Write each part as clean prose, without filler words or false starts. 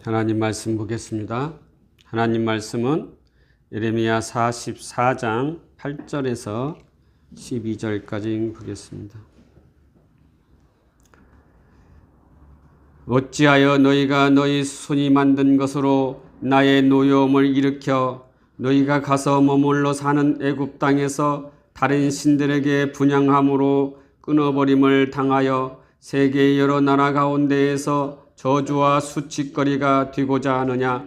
하나님 말씀 보겠습니다. 하나님 말씀은 예레미야 44장 8절에서 12절까지 보겠습니다. 어찌하여 너희가 너희 손이 만든 것으로 나의 노여움을 일으켜 너희가 가서 머물러 사는 애굽 땅에서 다른 신들에게 분향함으로 끊어버림을 당하여 세계의 여러 나라 가운데에서 저주와 수치거리가 되고자 하느냐?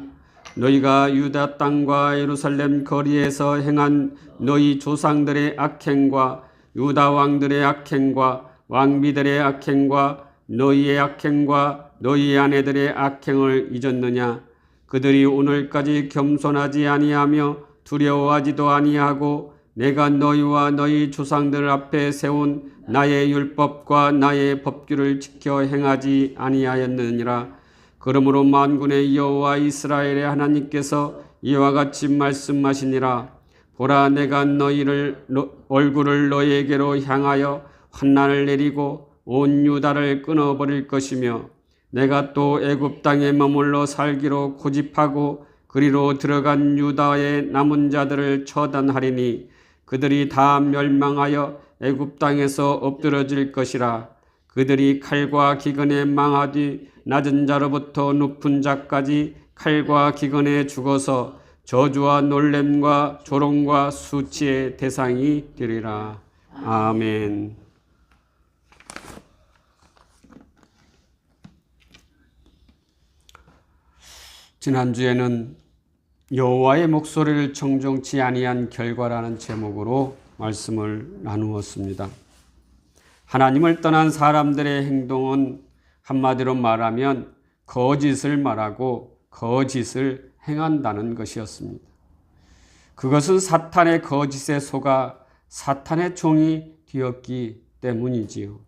너희가 유다 땅과 예루살렘 거리에서 행한 너희 조상들의 악행과 유다 왕들의 악행과 왕비들의 악행과 너희의 악행과 너희 아내들의 악행을 잊었느냐? 그들이 오늘까지 겸손하지 아니하며 두려워하지도 아니하고 내가 너희와 너희 조상들 앞에 세운 나의 율법과 나의 법규를 지켜 행하지 아니하였느니라. 그러므로 만군의 여호와 이스라엘의 하나님께서 이와 같이 말씀하시니라. 보라, 내가 너희를 얼굴을 너희에게로 향하여 환난을 내리고 온 유다를 끊어버릴 것이며 내가 또 애굽 땅에 머물러 살기로 고집하고 그리로 들어간 유다의 남은 자들을 처단하리니 그들이 다 멸망하여 애굽 땅에서 엎드러질 것이라. 그들이 칼과 기근에 망하뒤 낮은 자로부터 높은 자까지 칼과 기근에 죽어서 저주와 놀램과 조롱과 수치의 대상이 되리라. 아멘. 지난주에는 여호와의 목소리를 청종치 아니한 결과라는 제목으로 말씀을 나누었습니다. 하나님을 떠난 사람들의 행동은 한마디로 말하면 거짓을 말하고 거짓을 행한다는 것이었습니다. 그것은 사탄의 거짓에 속아 사탄의 종이 되었기 때문이지요.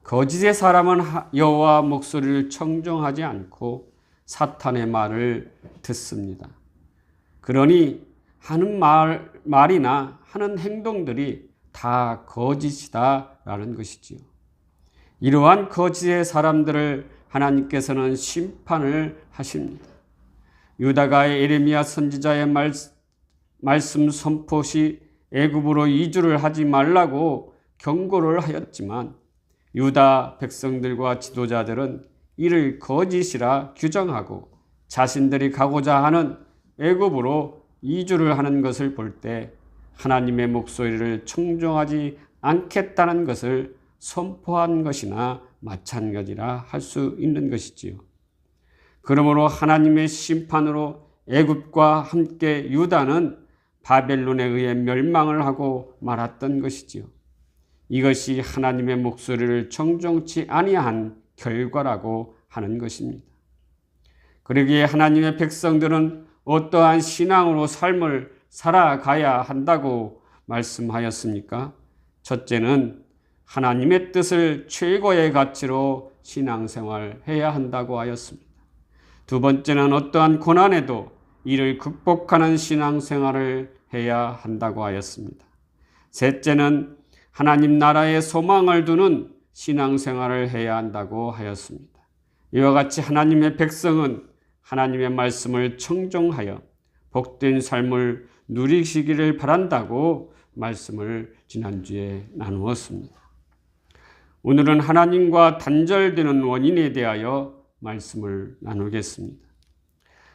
거짓의 사람은 여호와 목소리를 청종하지 않고 사탄의 말을 듣습니다. 그러니 하는 말이나 하는 행동들이 다 거짓이다라는 것이지요. 이러한 거짓의 사람들을 하나님께서는 심판을 하십니다. 유다가 예레미야 선지자의 말씀 선포 시 애굽으로 이주를 하지 말라고 경고를 하였지만 유다 백성들과 지도자들은 이를 거짓이라 규정하고 자신들이 가고자 하는 애굽으로 이주를 하는 것을 볼 때 하나님의 목소리를 청종하지 않겠다는 것을 선포한 것이나 마찬가지라 할 수 있는 것이지요. 그러므로 하나님의 심판으로 애굽과 함께 유다는 바벨론에 의해 멸망을 하고 말았던 것이지요. 이것이 하나님의 목소리를 청종치 아니한 결과라고 하는 것입니다. 그러기에 하나님의 백성들은 어떠한 신앙으로 삶을 살아가야 한다고 말씀하였습니까? 첫째는 하나님의 뜻을 최고의 가치로 신앙생활해야 한다고 하였습니다. 두 번째는 어떠한 고난에도 이를 극복하는 신앙생활을 해야 한다고 하였습니다. 셋째는 하나님 나라의 소망을 두는 신앙생활을 해야 한다고 하였습니다. 이와 같이 하나님의 백성은 하나님의 말씀을 청종하여 복된 삶을 누리시기를 바란다고 말씀을 지난주에 나누었습니다. 오늘은 하나님과 단절되는 원인에 대하여 말씀을 나누겠습니다.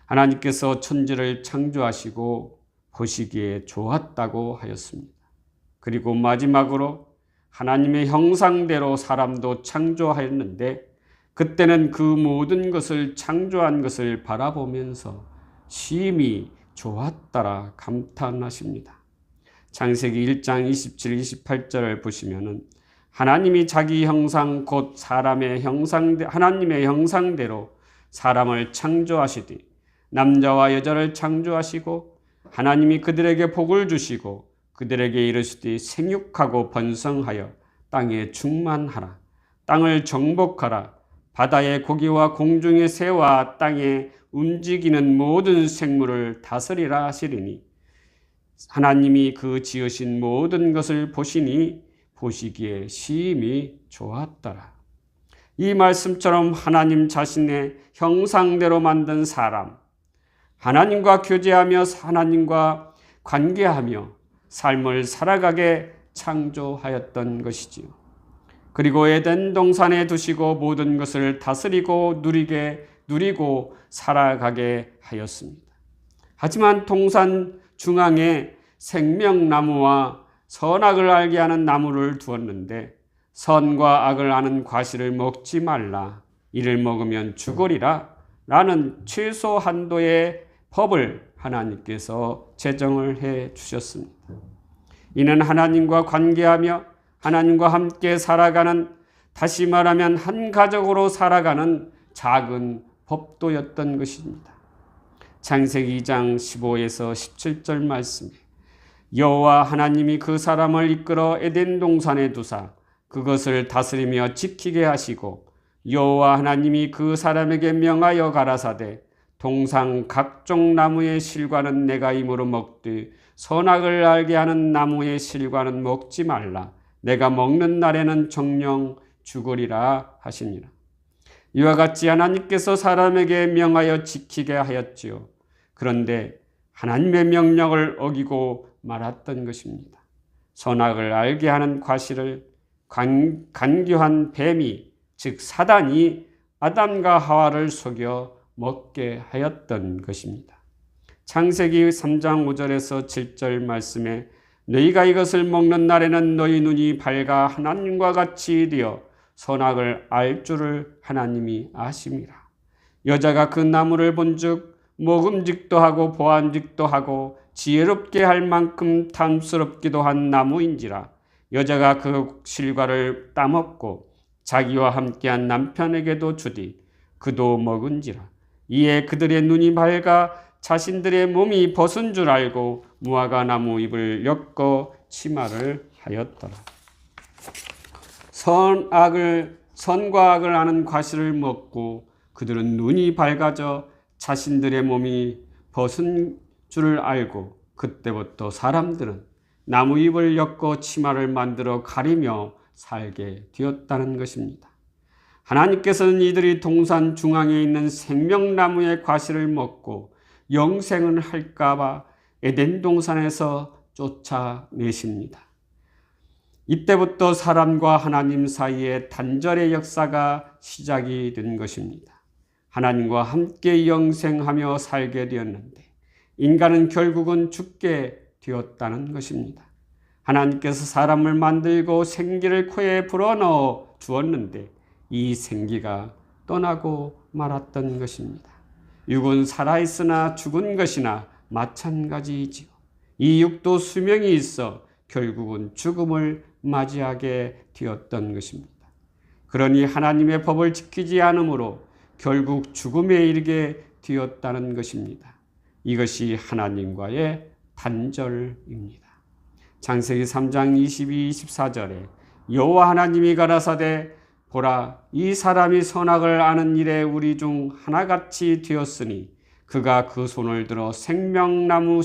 하나님께서 천지를 창조하시고 보시기에 좋았다고 하였습니다. 그리고 마지막으로 하나님의 형상대로 사람도 창조하였는데 그때는 그 모든 것을 창조한 것을 바라보면서 심히 좋았다라 감탄하십니다. 창세기 1장 27, 28절을 보시면은 하나님이 자기 형상 곧 하나님의 형상대로 사람을 창조하시되 남자와 여자를 창조하시고 하나님이 그들에게 복을 주시고 그들에게 이르시되 생육하고 번성하여 땅에 충만하라. 땅을 정복하라. 바다의 고기와 공중의 새와 땅에 움직이는 모든 생물을 다스리라 하시리니 하나님이 그 지으신 모든 것을 보시니 보시기에 심히 좋았더라. 이 말씀처럼 하나님 자신의 형상대로 만든 사람, 하나님과 교제하며 하나님과 관계하며 삶을 살아가게 창조하였던 것이지요. 그리고 에덴 동산에 두시고 모든 것을 다스리고 누리고 살아가게 하였습니다. 하지만 동산 중앙에 생명나무와 선악을 알게 하는 나무를 두었는데 선과 악을 아는 과실을 먹지 말라. 이를 먹으면 죽으리라. 라는 최소 한도의 법을 하나님께서 제정을 해 주셨습니다. 이는 하나님과 관계하며 하나님과 함께 살아가는, 다시 말하면 한 가족으로 살아가는 작은 법도였던 것입니다. 창세기 2장 15에서 17절 말씀에 여호와 하나님이 그 사람을 이끌어 에덴 동산에 두사 그것을 다스리며 지키게 하시고 여호와 하나님이 그 사람에게 명하여 가라사대 동산 각종 나무의 실과는 내가 임으로 먹되 선악을 알게 하는 나무의 실과는 먹지 말라. 내가 먹는 날에는 정령 죽으리라 하시니라. 이와 같이 하나님께서 사람에게 명하여 지키게 하였지요. 그런데 하나님의 명령을 어기고 말았던 것입니다. 선악을 알게 하는 과실을 간교한 뱀이, 즉 사단이 아담과 하와를 속여 먹게 하였던 것입니다. 창세기 3장 5절에서 7절 말씀에 너희가 이것을 먹는 날에는 너희 눈이 밝아 하나님과 같이 되어 선악을 알 줄을 하나님이 아심이라. 여자가 그 나무를 본즉 먹음직도 하고 보안직도 하고 지혜롭게 할 만큼 탐스럽기도 한 나무인지라. 여자가 그 실과를 따먹고 자기와 함께한 남편에게도 주디 그도 먹은지라. 이에 그들의 눈이 밝아 자신들의 몸이 벗은 줄 알고 무화과 나무 잎을 엮어 치마를 하였더라. 선과 악을 아는 과실을 먹고 그들은 눈이 밝아져 자신들의 몸이 벗은 줄을 알고 그때부터 사람들은 나무 잎을 엮어 치마를 만들어 가리며 살게 되었다는 것입니다. 하나님께서는 이들이 동산 중앙에 있는 생명나무의 과실을 먹고 영생을 할까봐 에덴 동산에서 쫓아내십니다. 이때부터 사람과 하나님 사이에 단절의 역사가 시작이 된 것입니다. 하나님과 함께 영생하며 살게 되었는데 인간은 결국은 죽게 되었다는 것입니다. 하나님께서 사람을 만들고 생기를 코에 불어넣어 주었는데 이 생기가 떠나고 말았던 것입니다. 육은 살아있으나 죽은 것이나 마찬가지이지요. 이 육도 수명이 있어 결국은 죽음을 맞이하게 되었던 것입니다. 그러니 하나님의 법을 지키지 않으므로 결국 죽음에 이르게 되었다는 것입니다. 이것이 하나님과의 단절입니다. 창세기 3장 22, 24절에 여호와 하나님이 가라사대 보라 이 사람이 선악을 아는 일에 우리 중 하나같이 되었으니 그가 그 손을 들어 생명나무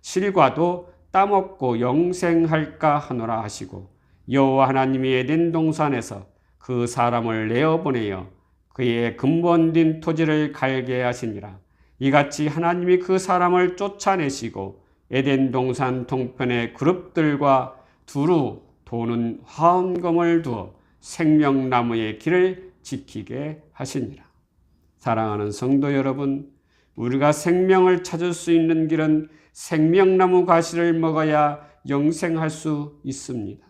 실과도 따먹고 영생할까 하노라 하시고 여호와 하나님이 에덴 동산에서 그 사람을 내어보내어 그의 근본된 토지를 갈게 하시니라. 이같이 하나님이 그 사람을 쫓아내시고 에덴 동산 동편의 그룹들과 두루 도는 화엄검을 두어 생명나무의 길을 지키게 하시니라. 사랑하는 성도 여러분, 우리가 생명을 찾을 수 있는 길은 생명나무 과실을 먹어야 영생할 수 있습니다.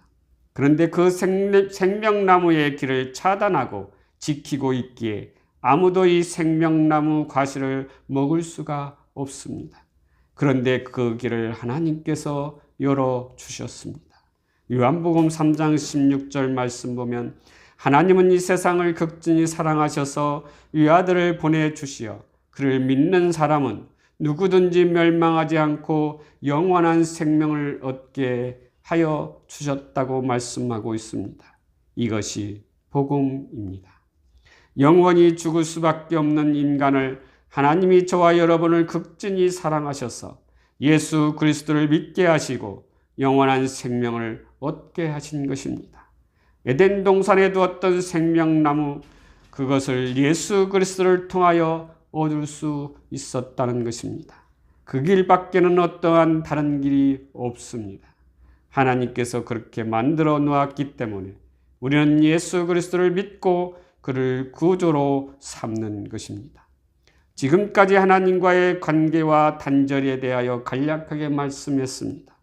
그런데 그 생명나무의 길을 차단하고 지키고 있기에 아무도 이 생명나무 과실을 먹을 수가 없습니다. 그런데 그 길을 하나님께서 열어주셨습니다. 요한복음 3장 16절 말씀 보면 하나님은 이 세상을 극진히 사랑하셔서 위아들을 보내주시어 그를 믿는 사람은 누구든지 멸망하지 않고 영원한 생명을 얻게 하여 주셨다고 말씀하고 있습니다. 이것이 복음입니다. 영원히 죽을 수밖에 없는 인간을 하나님이 저와 여러분을 극진히 사랑하셔서 예수 그리스도를 믿게 하시고 영원한 생명을 얻게 하신 것입니다. 에덴 동산에 두었던 생명나무, 그것을 예수 그리스도를 통하여 얻을 수 있었다는 것입니다. 그 길밖에는 어떠한 다른 길이 없습니다. 하나님께서 그렇게 만들어 놓았기 때문에 우리는 예수 그리스도를 믿고 그를 구주로 삼는 것입니다. 지금까지 하나님과의 관계와 단절에 대하여 간략하게 말씀했습니다.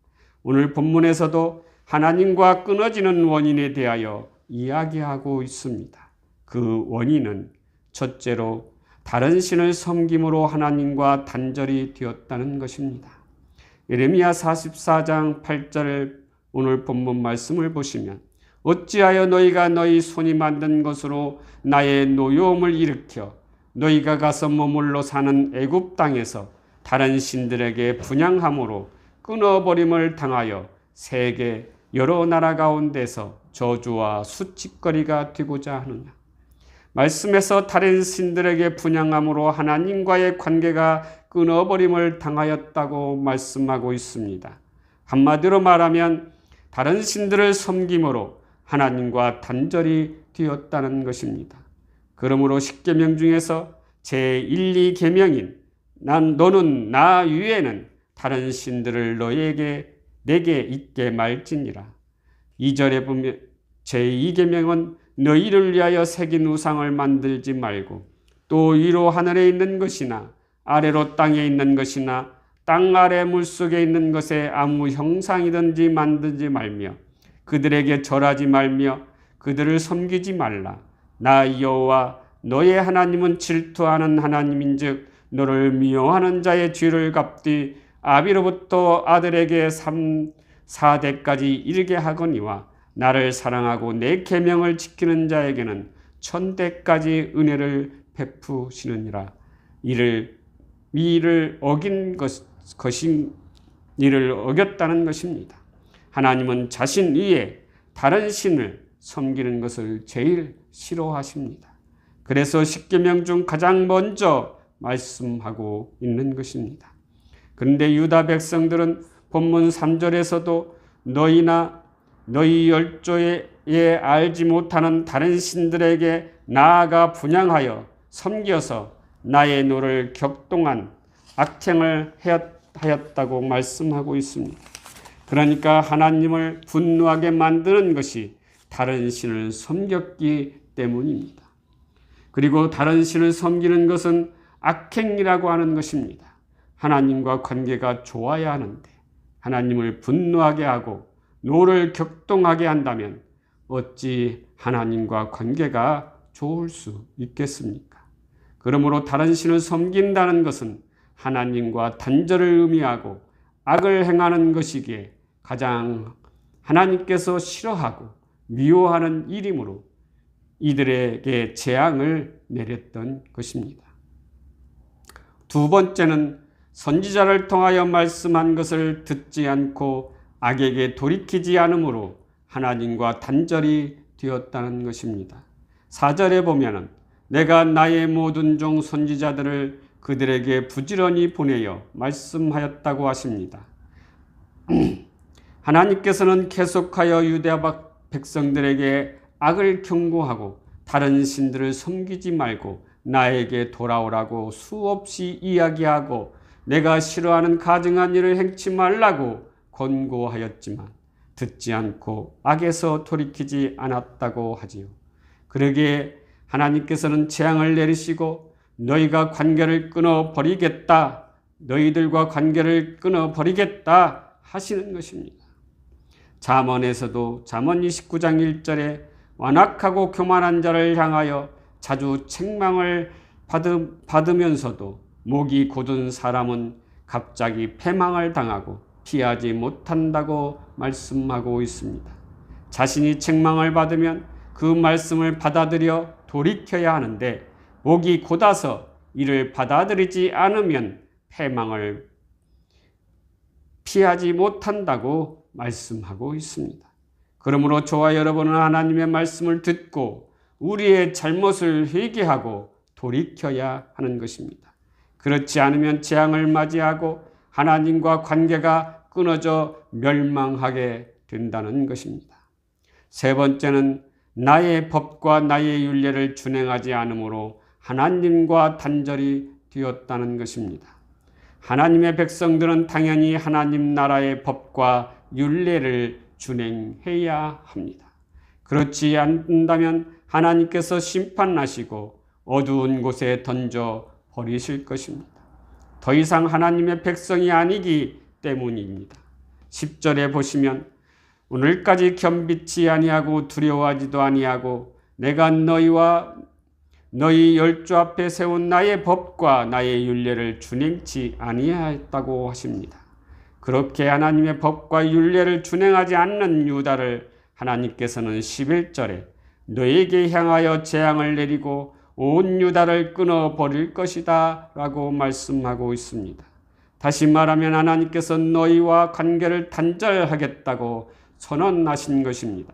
오늘 본문에서도 하나님과 끊어지는 원인에 대하여 이야기하고 있습니다. 그 원인은 첫째로 다른 신을 섬김으로 하나님과 단절이 되었다는 것입니다. 예레미야 44장 8절 오늘 본문 말씀을 보시면 어찌하여 너희가 너희 손이 만든 것으로 나의 노여움을 일으켜 너희가 가서 머물러 사는 애굽 땅에서 다른 신들에게 분향함으로 끊어버림을 당하여 세계 여러 나라 가운데서 저주와 수치거리가 되고자 하느냐. 말씀에서 다른 신들에게 분향함으로 하나님과의 관계가 끊어버림을 당하였다고 말씀하고 있습니다. 한마디로 말하면 다른 신들을 섬김으로 하나님과 단절이 되었다는 것입니다. 그러므로 십계명 중에서 제1, 2계명인 너는 나 위에는 다른 신들을 내게 있게 말지니라. 2절에 보면 제2계명은 너희를 위하여 새긴 우상을 만들지 말고 또 위로 하늘에 있는 것이나 아래로 땅에 있는 것이나 땅 아래 물속에 있는 것에 아무 형상이든지 만들지 말며 그들에게 절하지 말며 그들을 섬기지 말라. 나 여호와 너의 하나님은 질투하는 하나님인즉 너를 미워하는 자의 죄를 갚되 아비로부터 아들에게 3, 4대까지 이르게 하거니와 나를 사랑하고 내 계명을 지키는 자에게는 1000대까지 은혜를 베푸시느니라. 이를 어긴 것인 이를 어겼다는 것입니다. 하나님은 자신 위에 다른 신을 섬기는 것을 제일 싫어하십니다. 그래서 십계명 중 가장 먼저 말씀하고 있는 것입니다. 그런데 유다 백성들은 본문 3절에서도 너희나 너희 열조에 알지 못하는 다른 신들에게 나아가 분향하여 섬겨서 나의 노를 격동한 악행을 하였다고 말씀하고 있습니다. 그러니까 하나님을 분노하게 만드는 것이 다른 신을 섬겼기 때문입니다. 그리고 다른 신을 섬기는 것은 악행이라고 하는 것입니다. 하나님과 관계가 좋아야 하는데 하나님을 분노하게 하고 노를 격동하게 한다면 어찌 하나님과 관계가 좋을 수 있겠습니까? 그러므로 다른 신을 섬긴다는 것은 하나님과 단절을 의미하고 악을 행하는 것이기에 가장 하나님께서 싫어하고 미워하는 일이므로 이들에게 재앙을 내렸던 것입니다. 두 번째는 선지자를 통하여 말씀한 것을 듣지 않고 악에게 돌이키지 않으므로 하나님과 단절이 되었다는 것입니다. 4절에 보면은 내가 나의 모든 종 선지자들을 그들에게 부지런히 보내어 말씀하였다고 하십니다. 하나님께서는 계속하여 유대 백성들에게 악을 경고하고 다른 신들을 섬기지 말고 나에게 돌아오라고 수없이 이야기하고 내가 싫어하는 가증한 일을 행치 말라고 권고하였지만 듣지 않고 악에서 돌이키지 않았다고 하지요. 그러기에 하나님께서는 재앙을 내리시고 너희가 관계를 끊어버리겠다, 너희들과 관계를 끊어버리겠다 하시는 것입니다. 잠언에서도 잠언 29장 1절에 완악하고 교만한 자를 향하여 자주 책망을 받으면서도 목이 곧은 사람은 갑자기 패망을 당하고 피하지 못한다고 말씀하고 있습니다. 자신이 책망을 받으면 그 말씀을 받아들여 돌이켜야 하는데 목이 곧아서 이를 받아들이지 않으면 패망을 피하지 못한다고 말씀하고 있습니다. 그러므로 저와 여러분은 하나님의 말씀을 듣고 우리의 잘못을 회개하고 돌이켜야 하는 것입니다. 그렇지 않으면 재앙을 맞이하고 하나님과 관계가 끊어져 멸망하게 된다는 것입니다. 세 번째는 나의 법과 나의 율례를 준행하지 않으므로 하나님과 단절이 되었다는 것입니다. 하나님의 백성들은 당연히 하나님 나라의 법과 율례를 준행해야 합니다. 그렇지 않는다면 하나님께서 심판하시고 어두운 곳에 던져 버리실 것입니다. 더 이상 하나님의 백성이 아니기 때문입니다. 10절에 보시면 오늘까지 겸비치 아니하고 두려워하지도 아니하고 내가 너희와 너희 열조 앞에 세운 나의 법과 나의 율례를 준행치 아니하였다고 하십니다. 그렇게 하나님의 법과 율례를 준행하지 않는 유다를 하나님께서는 11절에 너에게 향하여 재앙을 내리고 온 유다를 끊어버릴 것이다 라고 말씀하고 있습니다. 다시 말하면 하나님께서 너희와 관계를 단절하겠다고 선언하신 것입니다.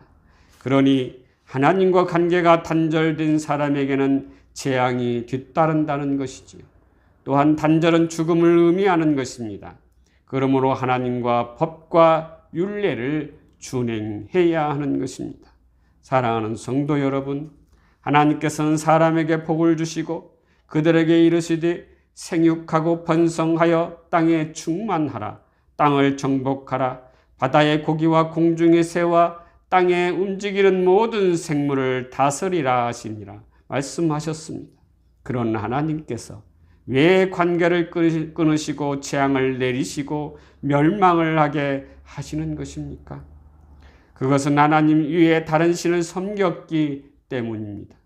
그러니 하나님과 관계가 단절된 사람에게는 재앙이 뒤따른다는 것이지요. 또한 단절은 죽음을 의미하는 것입니다. 그러므로 하나님과 법과 율례를 준행해야 하는 것입니다. 사랑하는 성도 여러분, 하나님께서는 사람에게 복을 주시고 그들에게 이르시되 생육하고 번성하여 땅에 충만하라, 땅을 정복하라, 바다의 고기와 공중의 새와 땅에 움직이는 모든 생물을 다스리라 하시니라 말씀하셨습니다. 그런 하나님께서 왜 관계를 끊으시고 재앙을 내리시고 멸망을 하게 하시는 것입니까? 그것은 하나님 위에 다른 신을 섬겼기 때문입니다.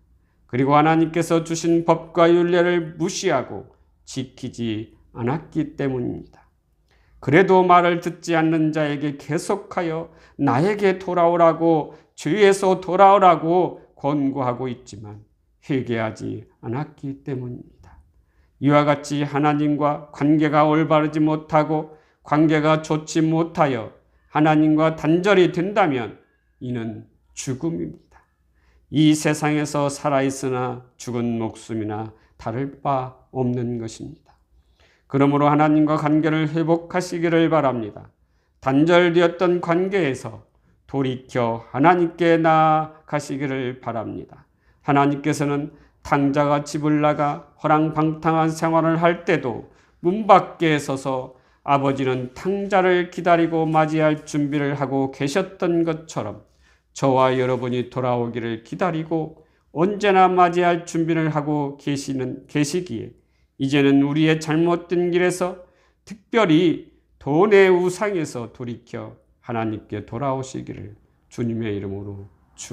그리고 하나님께서 주신 법과 율례를 무시하고 지키지 않았기 때문입니다. 그래도 말을 듣지 않는 자에게 계속하여 나에게 돌아오라고, 죄에서 돌아오라고 권고하고 있지만 회개하지 않았기 때문입니다. 이와 같이 하나님과 관계가 올바르지 못하고 관계가 좋지 못하여 하나님과 단절이 된다면 이는 죽음입니다. 이 세상에서 살아있으나 죽은 목숨이나 다를 바 없는 것입니다. 그러므로 하나님과 관계를 회복하시기를 바랍니다. 단절되었던 관계에서 돌이켜 하나님께 나아가시기를 바랍니다. 하나님께서는 탕자가 집을 나가 허랑방탕한 생활을 할 때도 문 밖에 서서 아버지는 탕자를 기다리고 맞이할 준비를 하고 계셨던 것처럼 저와 여러분이 돌아오기를 기다리고 언제나 맞이할 준비를 하고 계시기에 이제는 우리의 잘못된 길에서 특별히 돈의 우상에서 돌이켜 하나님께 돌아오시기를 주님의 이름으로